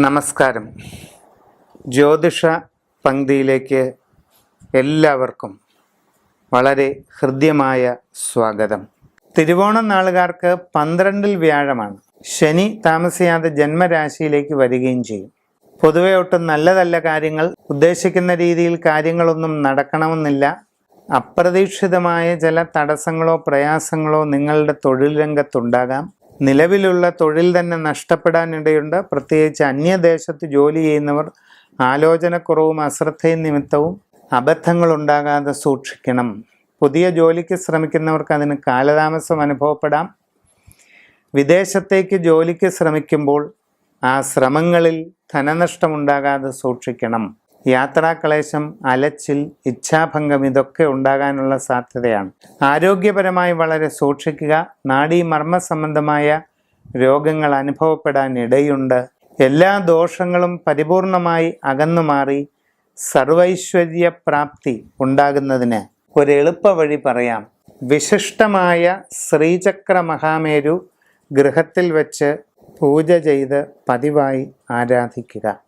നമസ്കാരം. ജ്യോതിഷ പങ്ക്തിയിലേക്ക് എല്ലാവർക്കും വളരെ ഹൃദ്യമായ സ്വാഗതം. തിരുവോണം നാളുകാർക്ക് 12-ൽ വ്യാഴമാണ്. ശനി താമസിയാതെ ജന്മരാശിയിലേക്ക് വരികയും ചെയ്യും. പൊതുവെ ഒട്ടും നല്ലതല്ല കാര്യങ്ങൾ. ഉദ്ദേശിക്കുന്ന രീതിയിൽ കാര്യങ്ങളൊന്നും നടക്കണമെന്നില്ല. അപ്രതീക്ഷിതമായ ചില തടസ്സങ്ങളോ പ്രയാസങ്ങളോ നിങ്ങളുടെ തൊഴിൽ രംഗത്തുണ്ടാകാം. നിലവിലുള്ള തൊഴിൽ തന്നെ നഷ്ടപ്പെടാനിടയുണ്ട്. പ്രത്യേകിച്ച് അന്യദേശത്ത് ജോലി ചെയ്യുന്നവർ ആലോചനക്കുറവും അശ്രദ്ധയും നിമിത്തവും അബദ്ധങ്ങളുണ്ടാകാതെ സൂക്ഷിക്കണം. പുതിയ ജോലിക്ക് ശ്രമിക്കുന്നവർക്ക് അതിന് കാലതാമസം അനുഭവപ്പെടാം. വിദേശത്തേക്ക് ജോലിക്ക് ശ്രമിക്കുമ്പോൾ ആ ശ്രമങ്ങളിൽ ധനനഷ്ടമുണ്ടാകാതെ സൂക്ഷിക്കണം. യാത്രാക്ലേശം, അലച്ചിൽ, ഇച്ഛാഭംഗം ഇതൊക്കെ ഉണ്ടാകാനുള്ള സാധ്യതയാണ്. ആരോഗ്യപരമായി വളരെ സൂക്ഷിക്കുക. നാഡീമർമ്മ സംബന്ധമായ രോഗങ്ങൾ അനുഭവപ്പെടാൻ ഇടയുണ്ട്. എല്ലാ ദോഷങ്ങളും പരിപൂർണമായി അകന്നുമാറി സർവൈശ്വര്യ പ്രാപ്തി ഉണ്ടാകുന്നതിന് ഒരു എളുപ്പ വഴി പറയാം. വിശിഷ്ടമായ ശ്രീചക്ര മഹാമേരു ഗൃഹത്തിൽ വെച്ച് പൂജ ചെയ്ത് പതിവായി ആരാധിക്കുക.